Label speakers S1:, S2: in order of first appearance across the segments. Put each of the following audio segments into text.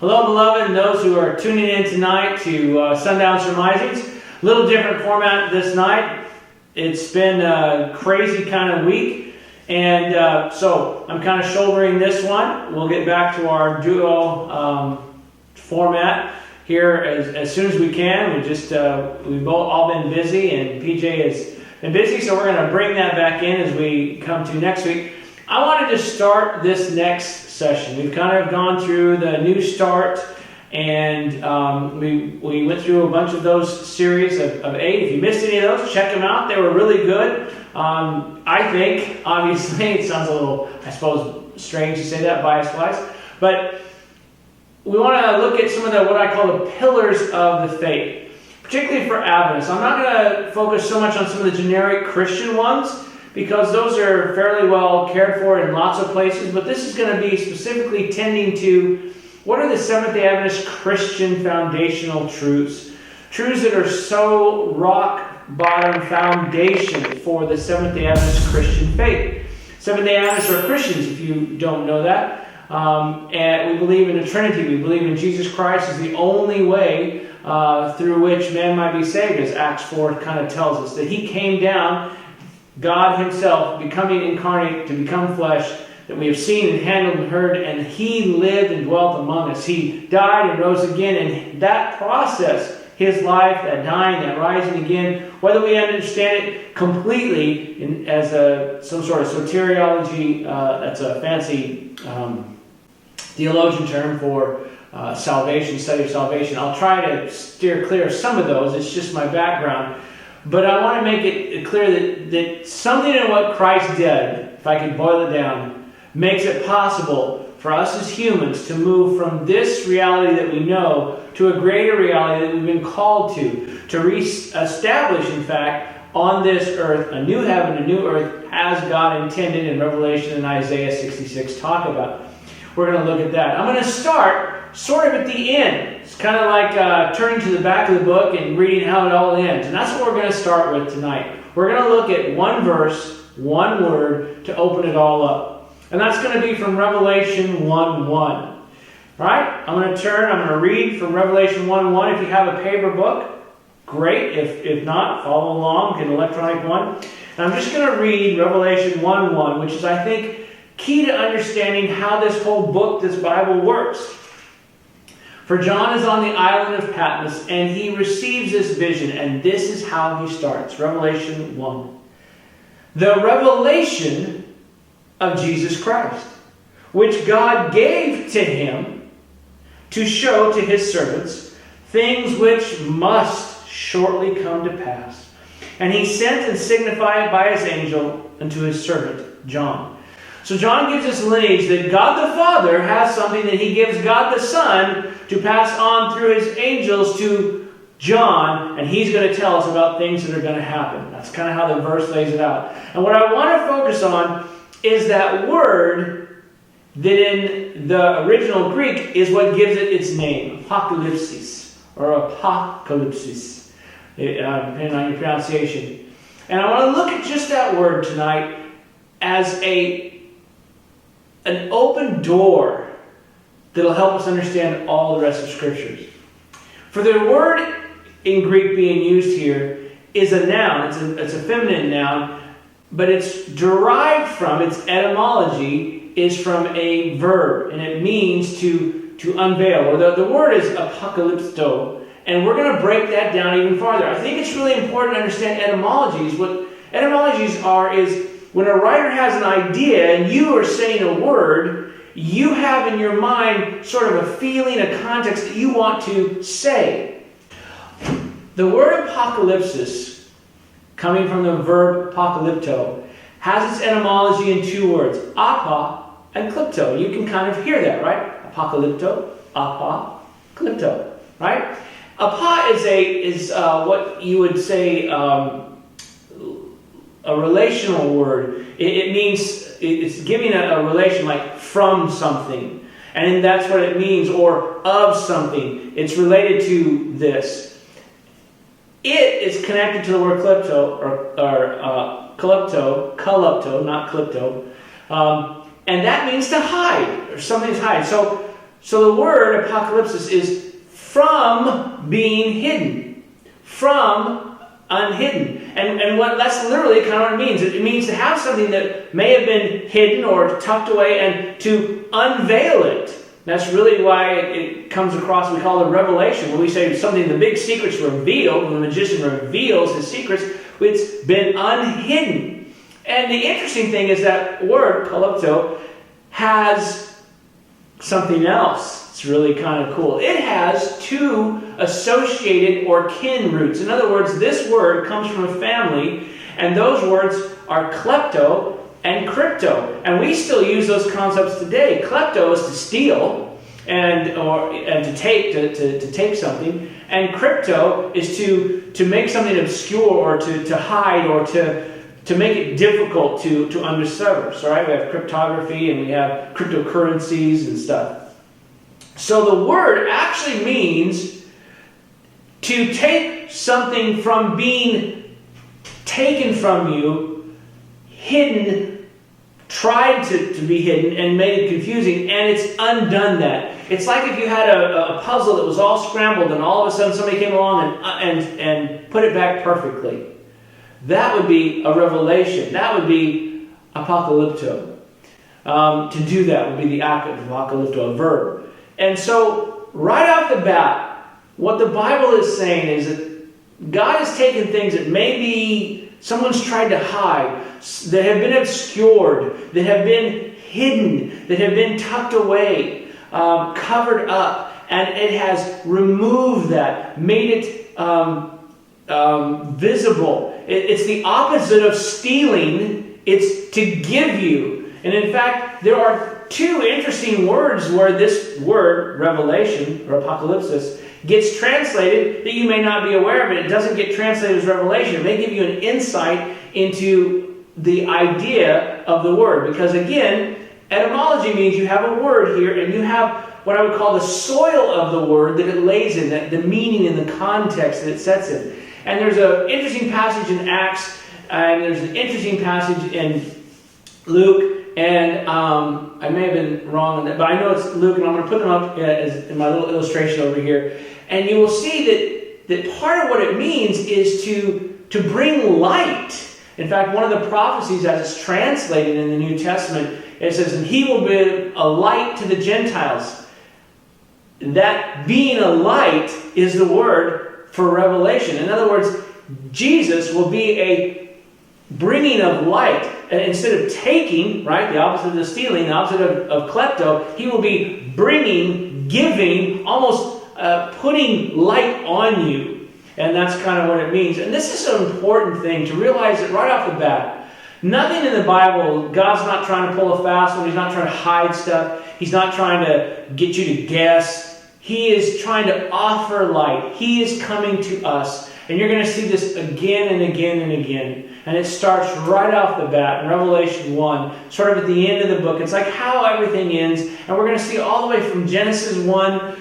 S1: Hello, beloved, and those who are tuning in tonight to Sundown Surmisings. A little different format this night. It's been a crazy kind of week, and so I'm kind of shouldering this one. We'll get back to our duo format here as soon as we can. We've all been busy, and PJ has been busy, so we're going to bring that back in as we come to next week. I wanted to start this next session. We've kind of gone through the New Start, and we went through a bunch of those series of 8. If you missed any of those, check them out. They were really good. I think, obviously, it sounds a little, I suppose, strange to say that, bias-wise, but we want to look at some of what I call the pillars of the faith, particularly for Adventists. I'm not going to focus so much on some of the generic Christian ones, because those are fairly well cared for in lots of places, but this is going to be specifically tending to what are the Seventh-day Adventist Christian foundational truths. Truths that are so rock-bottom foundation for the Seventh-day Adventist Christian faith. Seventh-day Adventists are Christians, if you don't know that. And we believe in the Trinity. We believe in Jesus Christ as the only way through which man might be saved, as Acts 4 kind of tells us. That He came down, God Himself becoming incarnate to become flesh, that we have seen and handled and heard, and He lived and dwelt among us. He died and rose again, and that process, His life, that dying, that rising again, whether we understand it completely as some sort of soteriology, that's a fancy theologian term for salvation, study of salvation. I'll try to steer clear of some of those. It's just my background. But I want to make it clear that something in what Christ did, if I could boil it down, makes it possible for us as humans to move from this reality that we know to a greater reality that we've been called to re-establish, in fact, on this earth, a new heaven, a new earth, as God intended in Revelation and Isaiah 66 talk about. We're going to look at that. I'm going to start sort of at the end. It's kind of like turning to the back of the book and reading how it all ends. And that's what we're going to start with tonight. We're going to look at one verse, one word, to open it all up. And that's going to be from Revelation 1:1. All right? I'm going to read from Revelation 1:1. If you have a paper book, great. If not, follow along, get an electronic one. And I'm just going to read Revelation 1:1, which is, I think, key to understanding how this whole book, this Bible, works. For John is on the island of Patmos, and he receives this vision, and this is how he starts. Revelation 1. The revelation of Jesus Christ, which God gave to him to show to his servants things which must shortly come to pass. And he sent and signified by his angel unto his servant John. So John gives us lineage that God the Father has something that He gives God the Son to pass on through His angels to John, and he's going to tell us about things that are going to happen. That's kind of how the verse lays it out. And what I want to focus on is that word that in the original Greek is what gives it its name, apocalypsis, or apocalypsis, depending on your pronunciation. And I want to look at just that word tonight as an open door that'll help us understand all the rest of Scriptures. For the word in Greek being used here is a noun. It's a feminine noun, but it's derived from, its etymology is from a verb, and it means to unveil. Or the word is apocalypto, and we're going to break that down even farther. I think it's really important to understand etymologies. What etymologies are is when a writer has an idea and you are saying a word, you have in your mind sort of a feeling, a context that you want to say. The word apocalypsis, coming from the verb apocalypto, has its etymology in two words, apa and klypto. You can kind of hear that, right? Apocalypto, apa, klypto, right? Apa is what you would say a relational word. It means, it's giving a relation like from something. And that's what it means, or of something. It's related to this. It is connected to the word klypto, or klepto, not klypto. And that means to hide, or something to hide. So So the word apocalypsis is from being hidden, from unhidden. And what that's literally kind of what it means. It means to have something that may have been hidden or tucked away and to unveil it. That's really why it comes across, we call it revelation. When we say something, the big secret's revealed, when the magician reveals his secrets, it's been unhidden. And the interesting thing is that word, kalypto, has something else. It's really kind of cool. It has two associated or kin roots. In other words, this word comes from a family, and those words are klepto and crypto. And we still use those concepts today. Klepto is to steal and to take something, and crypto is to make something obscure or to hide or to make it difficult to undiscover. So, right, we have cryptography and we have cryptocurrencies and stuff. So the word actually means to take something from being taken from you, hidden, tried to be hidden and made it confusing, and it's undone that. It's like if you had a puzzle that was all scrambled and all of a sudden somebody came along and put it back perfectly. That would be a revelation. That would be apocalypto. To do that would be the act of apocalypto, a verb. And so, right off the bat, what the Bible is saying is that God has taken things that maybe someone's tried to hide, that have been obscured, that have been hidden, that have been tucked away, covered up, and it has removed that, made it visible. It's the opposite of stealing. It's to give you. And in fact, there are two interesting words where this word, revelation or apocalypsis, gets translated that you may not be aware of it. It doesn't get translated as revelation. It may give you an insight into the idea of the word. Because again, etymology means you have a word here and you have what I would call the soil of the word that it lays in, that the meaning and the context that it sets in. And there's an interesting passage in Acts, and there's an interesting passage in Luke, and I may have been wrong on that, but I know it's Luke, and I'm going to put them up in my little illustration over here. And you will see that part of what it means is to bring light. In fact, one of the prophecies as it's translated in the New Testament, it says, and he will be a light to the Gentiles. That being a light is the word for revelation. In other words, Jesus will be a bringing of light. Instead of taking, right, the opposite of stealing, the opposite of klepto, he will be bringing, giving, almost putting light on you. And that's kind of what it means. And this is an important thing to realize that right off the bat. Nothing in the Bible, God's not trying to pull a fast one. He's not trying to hide stuff. He's not trying to get you to guess. He is trying to offer light. He is coming to us. And you're going to see this again and again and again. And it starts right off the bat in Revelation 1, sort of at the end of the book. It's like how everything ends. And we're going to see all the way from Genesis 1,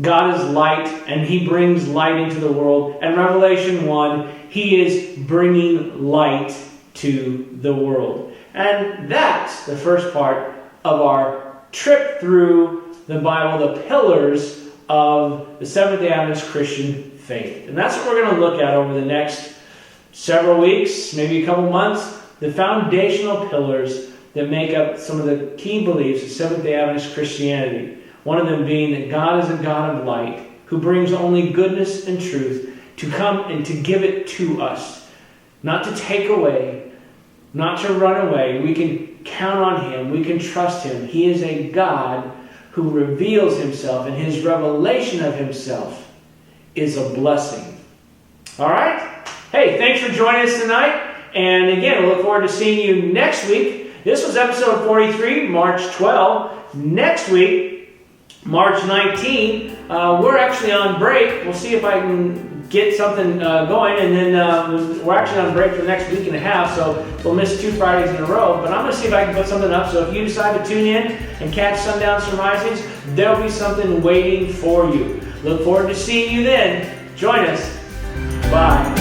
S1: God is light, and he brings light into the world. And Revelation 1, he is bringing light to the world. And that's the first part of our trip through the Bible, the pillars of the Seventh-day Adventist Christian faith. And that's what we're going to look at over the next several weeks, maybe a couple months, the foundational pillars that make up some of the key beliefs of Seventh-day Adventist Christianity. One of them being that God is a God of light, who brings only goodness and truth to come and to give it to us. Not to take away, not to run away. We can count on him. We can trust him. He is a God who reveals himself, and his revelation of himself is a blessing. All right? Hey, thanks for joining us tonight. And again, we look forward to seeing you next week. This was episode 43, March 12. Next week, March 19, we're actually on break. We'll see if I can get something going. And then we're actually on break for the next week and a half, so we'll miss 2 Fridays in a row. But I'm going to see if I can put something up. So if you decide to tune in and catch Sundown Surmisings, there'll be something waiting for you. Look forward to seeing you then. Join us. Bye.